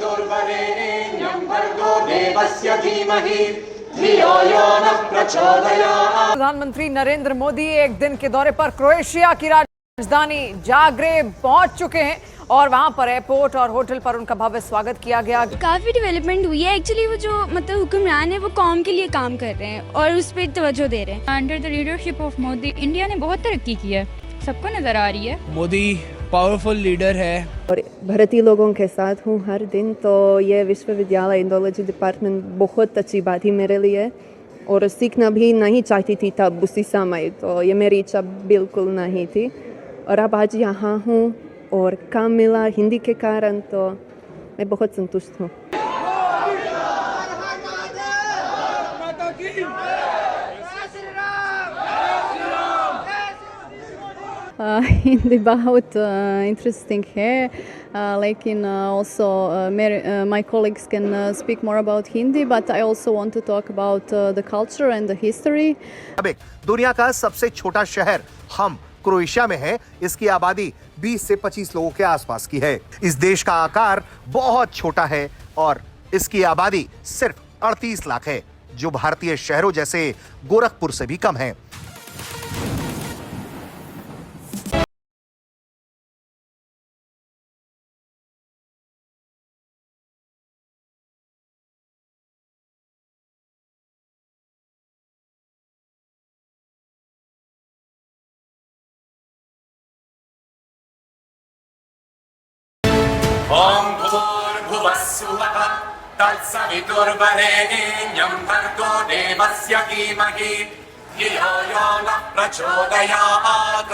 सवितुर्वरेण्यं भर्गो देवस्य धीमहि धियो यो नः प्रचोदयात्। प्रधानमंत्री नरेंद्र मोदी एक दिन के दौरे पर क्रोएशिया की राजधानी जाग्रेब पहुंच चुके हैं और वहां पर एयरपोर्ट और होटल पर उनका भव्य स्वागत किया गया। काफ़ी डेवलपमेंट हुई है। एक्चुअली वो जो मतलब हुक्मरान है वो कौम के लिए काम कर रहे हैं और उस पर तवज्जो दे रहे हैं। Under the leadership of Modi India ने बहुत तरक्की की है, सबको नज़र आ रही है। मोदी पावरफुल लीडर है और भारतीय लोगों के साथ हूँ हर दिन, तो ये विश्वविद्यालय इंडोलॉजी डिपार्टमेंट बहुत अच्छी बात ही मेरे लिए, और सीखना भी नहीं चाहती थी तब उसी समय, तो ये मेरी इच्छा बिल्कुल नहीं थी। और अब आज यहाँ हूँ और काम मिला हिंदी के कारण, तो मैं बहुत संतुष्ट हूँ। हिंदी बहुत इंटरेस्टिंग है, लेकिन also my colleagues can speak more about Hindi, but I also want to talk about the culture and the history. अब एक दुनिया का सबसे छोटा शहर हम क्रोएशिया में है। इसकी आबादी 20 से 25 लोगों के आसपास की है। इस देश का आकार बहुत छोटा है और इसकी आबादी सिर्फ 38 लाख है, जो भारतीय शहरों जैसे गोरखपुर से भी कम है। ॐ भूर्भुवः सुवः तत्सवितुर्वरेण्यं भर्गो देवस्य धीमहि धियो यो नः प्रचोदयात्।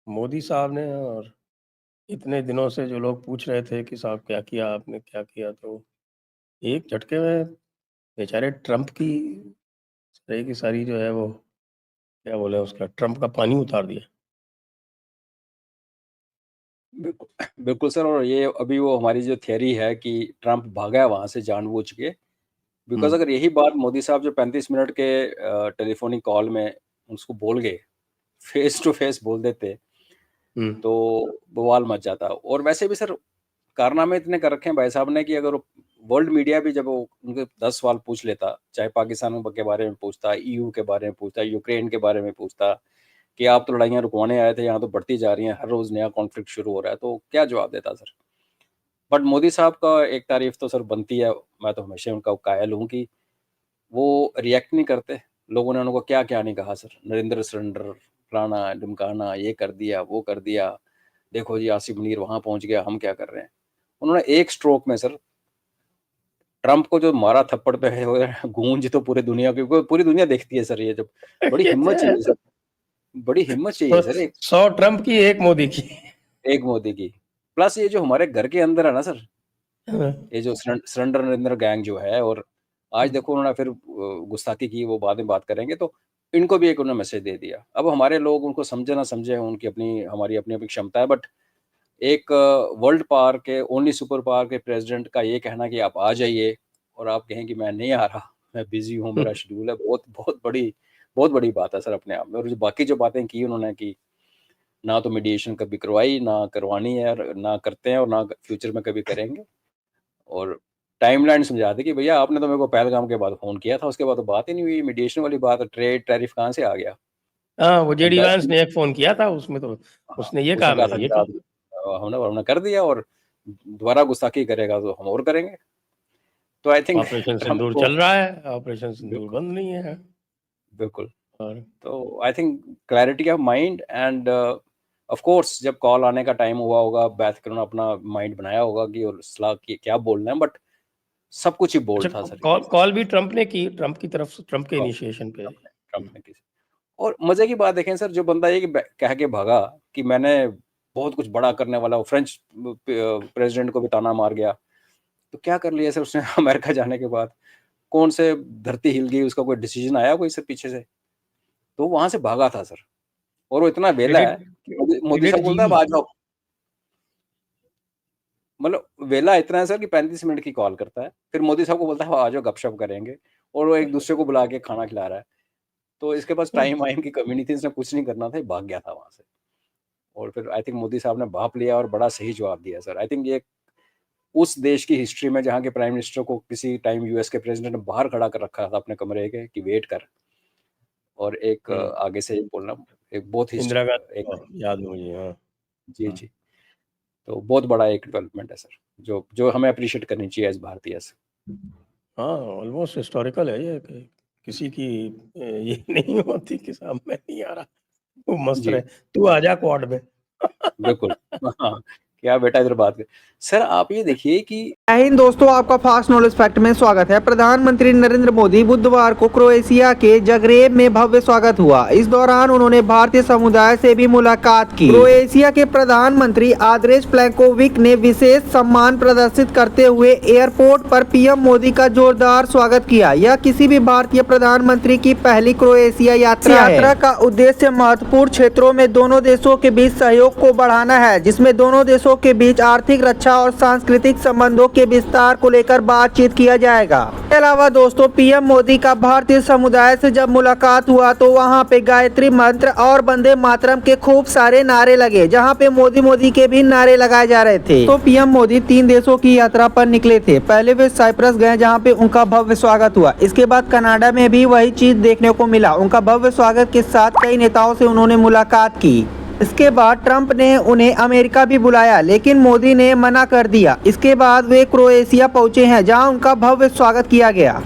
मोदी साहब ने, और इतने दिनों से जो लोग पूछ रहे थे कि साहब क्या किया आपने, क्या किया, तो एक झटके में बेचारे ट्रंप की सारी जो है वो क्या बोले उसका, ट्रंप का पानी उतार दिया। बिल्कुल सर। और ये अभी वो हमारी जो थियरी है कि ट्रंप भागा है वहां से जानबूझ के, बिकॉज अगर यही बात मोदी साहब जो 35 मिनट के टेलीफोनिक कॉल में उसको बोल गए, फेस टू फेस बोल देते, तो बवाल मच जाता। और वैसे भी सर कारनामे इतने कर रखे हैं भाई साहब ने कि अगर वर्ल्ड मीडिया भी जब वो उनके 10 सवाल पूछ लेता, चाहे पाकिस्तान के बारे में पूछता, ईयू के बारे में पूछता, यूक्रेन के बारे में पूछता कि आप तो लड़ाइयाँ रुकवाने आए थे, यहाँ तो बढ़ती जा रही हैं, हर रोज नया कॉन्फ्लिक्ट शुरू हो रहा है, तो क्या जवाब देता सर। बट मोदी साहब का एक तारीफ तो सर बनती है, मैं तो हमेशा उनका कायल हूँ कि वो रिएक्ट नहीं करते। लोगों ने उनको क्या क्या नहीं कहा सर, नरेंद्र सरेंडर, फलाना ढिमकाना, ये कर दिया, वो कर दिया, देखो जी आसिफ मुनीर वहां पहुंच गया, हम क्या कर रहे हैं। उन्होंने एक स्ट्रोक में सर ट्रंप को जो मारा थप्पड़ पे है, गूंज तो पूरी दुनिया की, पूरी दुनिया देखती है सर। ये जब बड़ी हिम्मत चाहिए सर, बड़ी हिम्मत चाहिए सर। 100 ट्रंप की, एक मोदी की। एक मोदी की, प्लस ये जो हमारे घर के अंदर है ना सर, ये जो सरेंडर नरेंद्र गैंग जो है, और आज देखो उन्होंने फिर गुस्ताखी की, वो बाद में बात करेंगे, तो इनको भी एक उन्होंने मैसेज दे दिया। अब हमारे लोग उनको समझे ना समझे, उनकी अपनी हमारी अपनी अपनी क्षमता है, बट एक वर्ल्ड पावर के, ओनली सुपर पावर के प्रेसिडेंट का ये कहना कि आप आ जाइए और आप कहें कि मैं नहीं आ रहा, मैं बिजी हूँ, मेरा शेड्यूल है, बहुत बड़ी बात है सर अपने आप में। और जो बाकी जो बातें की उन्होंने कि ना तो मीडिएशन कभी करवाई, ना करवानी है, ना करते हैं, और ना फ्यूचर में कभी करेंगे। और टाइमलाइन समझा दी कि भैया आपने तो मेरे को पहलगाम के बाद फ़ोन किया था, उसके बाद तो बात ही नहीं हुई, मीडिएशन वाली बात, ट्रेड टैरिफ कहाँ से आ गया? हाँ, वो जेडी बस वांस ने एक फ़ोन किया था, उसमें तो उसने ये कहा, उसने कहा था मैंने ये कि कहा। हमने कर दिया और दोबारा गुस्ताखी करेगा तो हम और करेंगे। तो आई थिंक ऑपरेशन ट्रंप सिंदूर को चल रहा है, ऑपरेशन सिंदूर बिल्कुल, बंद नहीं है। बिल्कुल। और तो I think clarity of mind end of course जब कॉल आने का टाइम हुआ होगा, बैठ कर उन्होंने अपना माइंड बनाया होगा कि और सलाह की क्या बोलना है, बट सब कुछ ही बोल्ड अच्छा, था सर। कॉल भी ट्रंप ने की, ट्रंप की तरफ से, ट्रंप के कॉल इनिशिएशन पे। ट्रंप ने की। और मजे की बात देखें सर, जो बंदा ये कह के भागा कि मैंने बहुत कुछ बड़ा करने वाला हूँ, फ्रेंच प्रेसिडेंट को भी ताना मार गया, तो क्या कर लिया सर उसने अमेरिका जाने के बाद? कौन से धरती हिल गई, उसका कोई डिसीजन आया कोई सर पीछे से? तो वहां से भागा था सर, और वो इतना वेला है कि मोदी क्रेडिट साहब बोलता है जीवी। आ जाओ, मतलब वेला इतना है सर कि 35 मिनट की कॉल करता है, फिर मोदी साहब को बोलता है आ जाओ गपशप करेंगे, और वो एक दूसरे को बुला के खाना खिला रहा है। तो इसके पास टाइम वाइम की कमी नहीं थी, इसने कुछ नहीं करना था, भाग गया था वहां से। और फिर आई थिंक मोदी साहब ने भाप लिया और बड़ा सही जवाब दिया सर। आई थिंक ये उस देश की हिस्ट्री में जहाँ के प्राइम मिनिस्टर को किसी टाइम यूएस के प्रेसिडेंट ने बाहर खड़ा कर रखा था अपने कमरे के कि वेट कर, और एक आगे से बोलना, एक बहुत इंदिरा हिस्ट्री गांधी एक याद है मुझे। हाँ, जी जी, तो बहुत बड़ा एक डेवलपमेंट है सर, जो जो हमें अप्रिशिएट करनी चाहिए एज भारतीय से। हाँ, ऑलमोस्ट हिस्टोरिकल है ये कि किसी की ये नहीं होती कि साहब मैं नहीं आ रहा, वो मस्त जी रहे, तू आ जा क्वाड में। बिल्कुल। हाँ, क्या बेटा इधर बात कर। सर आप ये देखिए कि जय हिंद दोस्तों, आपका फास्ट नॉलेज फैक्ट में स्वागत है। प्रधानमंत्री नरेंद्र मोदी बुधवार को क्रोएशिया के जगरेब में भव्य स्वागत हुआ। इस दौरान उन्होंने भारतीय समुदाय से भी मुलाकात की। क्रोएशिया के प्रधानमंत्री आंद्रेज प्लेंकोविक ने विशेष सम्मान प्रदर्शित करते हुए एयरपोर्ट पर पीएम मोदी का जोरदार स्वागत किया। यह किसी भी भारतीय प्रधानमंत्री की पहली क्रोएशिया यात्रा है। यात्रा का उद्देश्य महत्वपूर्ण क्षेत्रों में दोनों देशों के बीच सहयोग को बढ़ाना है, जिसमें दोनों देशों के बीच आर्थिक, रक्षा और सांस्कृतिक संबंधों के विस्तार को लेकर बातचीत किया जाएगा। इसके अलावा दोस्तों, पीएम मोदी का भारतीय समुदाय से जब मुलाकात हुआ तो वहां पे गायत्री मंत्र और वंदे मातरम के खूब सारे नारे लगे, जहां पे मोदी के भी नारे लगाए जा रहे थे। तो पीएम मोदी 3 देशों की यात्रा पर निकले थे। पहले वे साइप्रस गए, जहाँ पे उनका भव्य स्वागत हुआ। इसके बाद कनाडा में भी वही चीज देखने को मिला। उनका भव्य स्वागत के साथ कई नेताओं से उन्होंने मुलाकात की। इसके बाद ट्रंप ने उन्हें अमेरिका भी बुलाया, लेकिन मोदी ने मना कर दिया। इसके बाद वे क्रोएशिया पहुंचे हैं, जहां उनका भव्य स्वागत किया गया।